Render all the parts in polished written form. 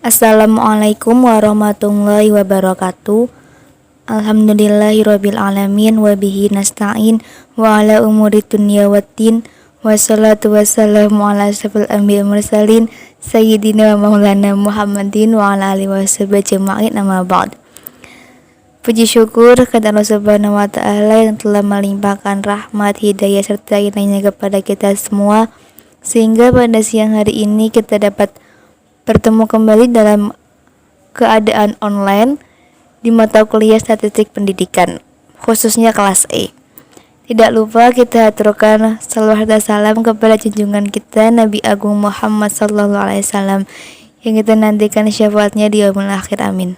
Assalamualaikum warahmatullahi wabarakatuh. Alhamdulillahirabbil alamin wa bihi nasta'in wa ala umuri dunya waddin. Wassalatu wassalamu ala asyrofil anbiya'il mursalin sayyidina wa maulana Muhammadin wa ala alihi washabihi ajma'in, amma ba'd. Puji syukur kepada Allah Subhanahu wa taala yang telah melimpahkan rahmat, hidayah serta inayahnya kepada kita semua, sehingga pada siang hari ini kita dapat bertemu kembali dalam keadaan online di mata kuliah statistik pendidikan, khususnya kelas E. Tidak lupa kita aturkan salawat dan salam kepada junjungan kita Nabi Agung Muhammad SAW yang kita nantikan syafaatnya di yaumul akhir, amin.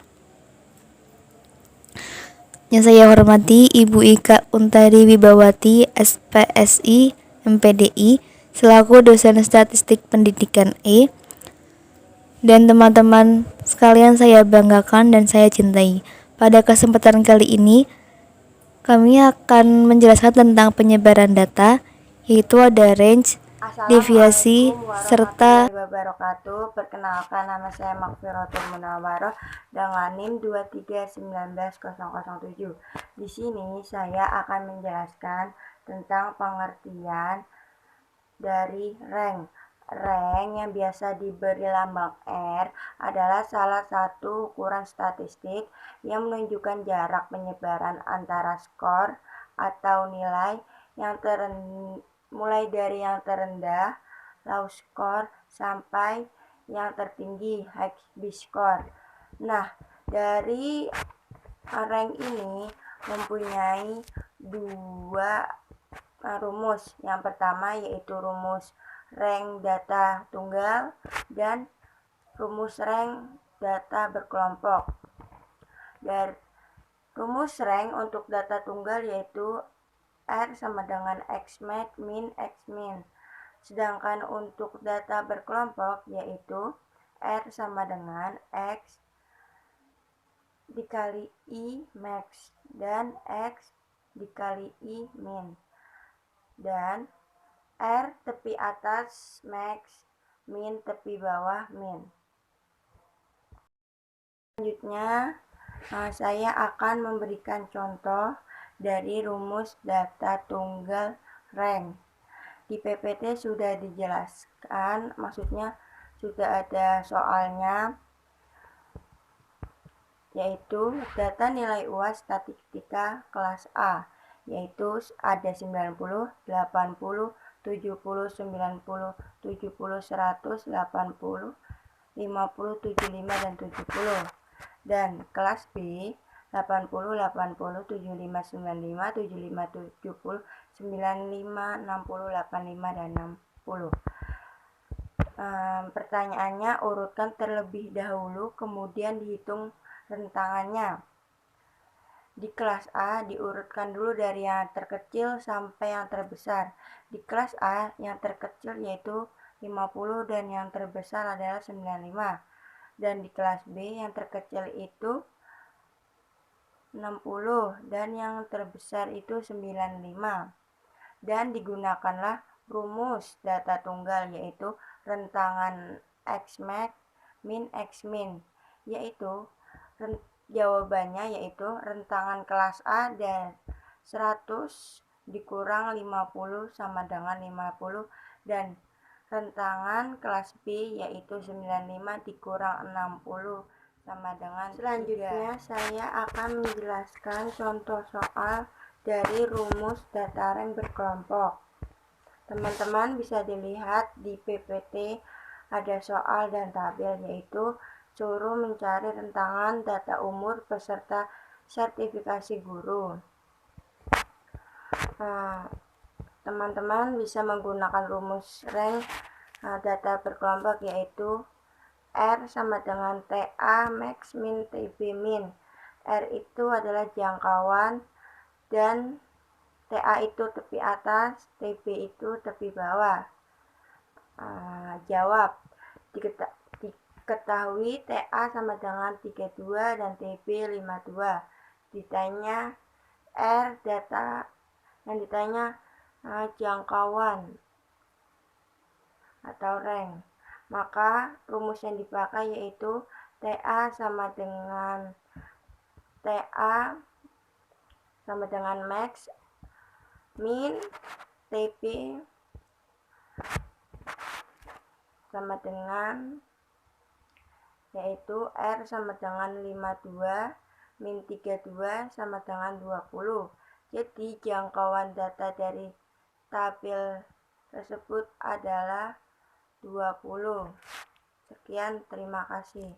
Yang saya hormati Ibu Ika Untari Wibawati, SPSI, MPDI, selaku dosen statistik pendidikan E, dan teman-teman sekalian saya banggakan dan saya cintai. Pada kesempatan kali ini kami akan menjelaskan tentang penyebaran data, yaitu ada range, deviasi, serta wabarakatuh. Perkenalkan, nama saya Makfiratul Munawwaroh dengan NIM 2319007. Di sini saya akan menjelaskan tentang pengertian dari rank. Rank yang biasa diberi lambang R adalah salah satu ukuran statistik yang menunjukkan jarak penyebaran antara skor atau nilai yang mulai dari yang terendah, low score, sampai yang tertinggi, high score. Nah, dari rank ini mempunyai dua rumus. Yang pertama yaitu rumus rank data tunggal dan rumus rank data berkelompok. Dan rumus rank untuk data tunggal yaitu R sama dengan X max min X min. Sedangkan untuk data berkelompok yaitu R sama dengan X dikali I max dan X dikali I min. Dan R tepi atas max, min tepi bawah min. Selanjutnya saya akan memberikan contoh dari rumus data tunggal rank. Di PPT sudah dijelaskan, maksudnya sudah ada soalnya, yaitu data nilai UAS statistika kelas A, yaitu ada 90, 80, 70, 90, 70, 100, 80, 50, 75, dan 70. Dan kelas B 80, 80, 75, 95, 75, 70, 95, 60, 85, dan 60. Pertanyaannya, urutkan terlebih dahulu, kemudian dihitung rentangannya. Di kelas A diurutkan dulu dari yang terkecil sampai yang terbesar. Di kelas A yang terkecil yaitu 50 dan yang terbesar adalah 95. Dan di kelas B yang terkecil itu 60 dan yang terbesar itu 95. Dan digunakanlah rumus data tunggal yaitu rentangan X max min X min, yaitu jawabannya yaitu rentangan kelas A dan 100 dikurang 50 sama dengan 50, dan rentangan kelas B yaitu 95 dikurang 60 sama dengan 3. Selanjutnya saya akan menjelaskan contoh soal dari rumus data rank berkelompok. Teman-teman bisa dilihat di PPT ada soal dan tabel, yaitu suruh mencari rentangan data umur peserta sertifikasi guru. Teman-teman bisa menggunakan rumus rank data berkelompok, yaitu R sama dengan TA max min TB min. R itu adalah jangkauan dan TA itu tepi atas, TB itu tepi bawah. Jawab. Diketahui TA sama dengan 32 dan TB 52. Ditanya R data yang ditanya jangkauan atau rank. Maka rumus yang dipakai yaitu TA sama dengan max min TP sama dengan yaitu R sama dengan 52 min 32 sama dengan 20. Jadi jangkauan data dari tabel tersebut adalah 20. Sekian, terima kasih.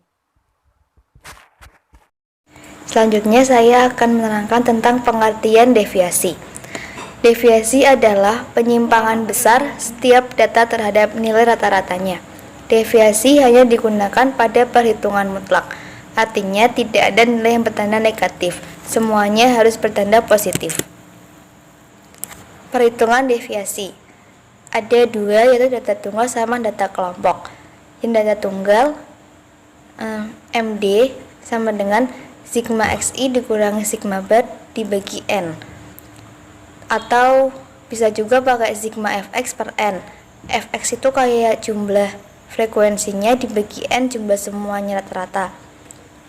Selanjutnya saya akan menerangkan tentang pengertian deviasi. Deviasi adalah penyimpangan besar setiap data terhadap nilai rata-ratanya. Deviasi hanya digunakan pada perhitungan mutlak, artinya tidak ada nilai yang bertanda negatif, semuanya harus bertanda positif. Perhitungan deviasi ada dua, yaitu data tunggal sama data kelompok. Yang data tunggal MD sama dengan sigma xi dikurangi sigma bar dibagi n, atau bisa juga pakai sigma fx per n. Fx itu kayak jumlah frekuensinya dibagi n jumlah semuanya rata-rata.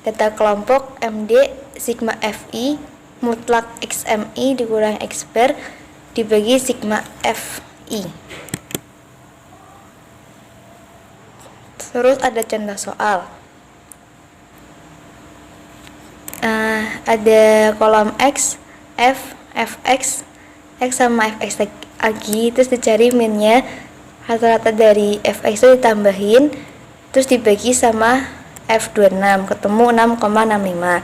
Data kelompok MD sigma fi mutlak xmi dikurangi x bar dibagi sigma fi. Terus ada contoh soal. Ada kolom X, F, Fx, X sama Fx lagi, terus dicari minnya. Rata-rata dari Fx itu ditambahin, terus dibagi sama F26, ketemu 6,65.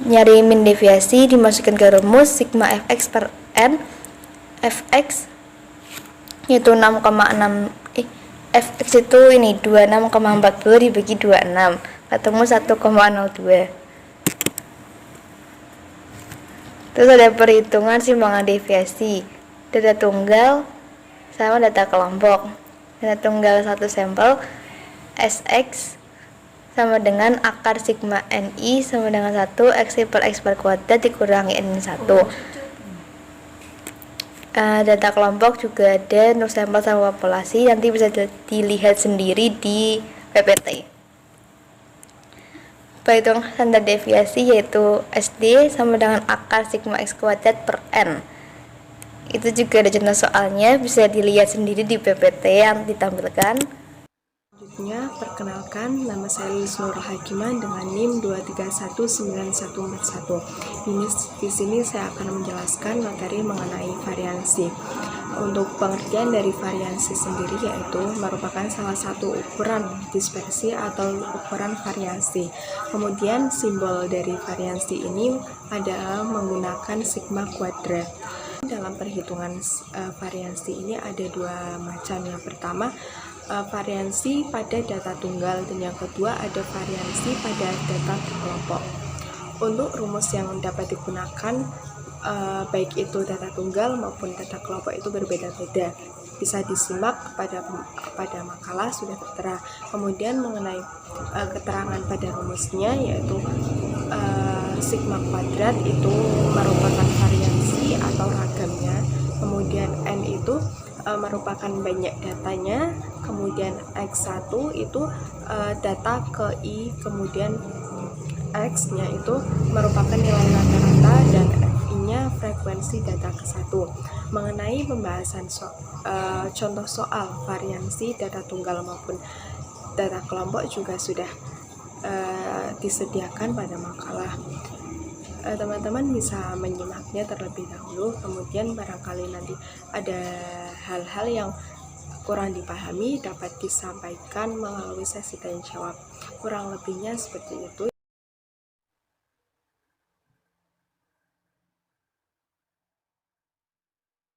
Nyari min deviasi, dimasukin ke rumus sigma Fx per n. Fx yaitu 6,6 Fx itu 26,40 dibagi 26, ketemu 1,02. Terus ada perhitungan simpangan deviasi data tunggal sama data kelompok. Data tunggal satu sampel Sx sama dengan akar sigma Ni sama dengan 1 Xi per X bar kuadrat dikurangi N1. Data kelompok juga ada untuk sampel sama populasi, nanti bisa dilihat sendiri di PPT. Perhitungan standar deviasi yaitu SD sama dengan akar sigma X kuadrat per N. Itu juga ada contoh soalnya, bisa dilihat sendiri di PPT yang ditampilkan. Selanjutnya, perkenalkan, nama saya Lilis Nur Hakiman dengan NIM 2319141. Di sini saya akan menjelaskan materi mengenai variansi. Untuk pengertian dari variansi sendiri yaitu merupakan salah satu ukuran dispersi atau ukuran variasi. Kemudian simbol dari variansi ini adalah menggunakan sigma kuadrat. Dalam perhitungan variansi ini ada dua macam. Yang pertama, variansi pada data tunggal, dan yang kedua ada variansi pada data kelompok. Untuk rumus yang dapat digunakan baik itu data tunggal maupun data kelompok itu berbeda-beda, bisa disimak pada makalah sudah tertera. Kemudian mengenai keterangan pada rumusnya yaitu sigma kuadrat itu merupakan variansi atau ragamnya, kemudian n itu merupakan banyak datanya, kemudian X1 itu data ke I, kemudian X-nya itu merupakan nilai rata-rata, dan F-nya frekuensi data ke-1. Mengenai pembahasan contoh soal variansi data tunggal maupun data kelompok juga sudah disediakan pada makalah. Teman-teman bisa menyimaknya terlebih dahulu, kemudian barangkali nanti ada hal-hal yang kurang dipahami dapat disampaikan melalui sesi tanya jawab. Kurang lebihnya seperti itu.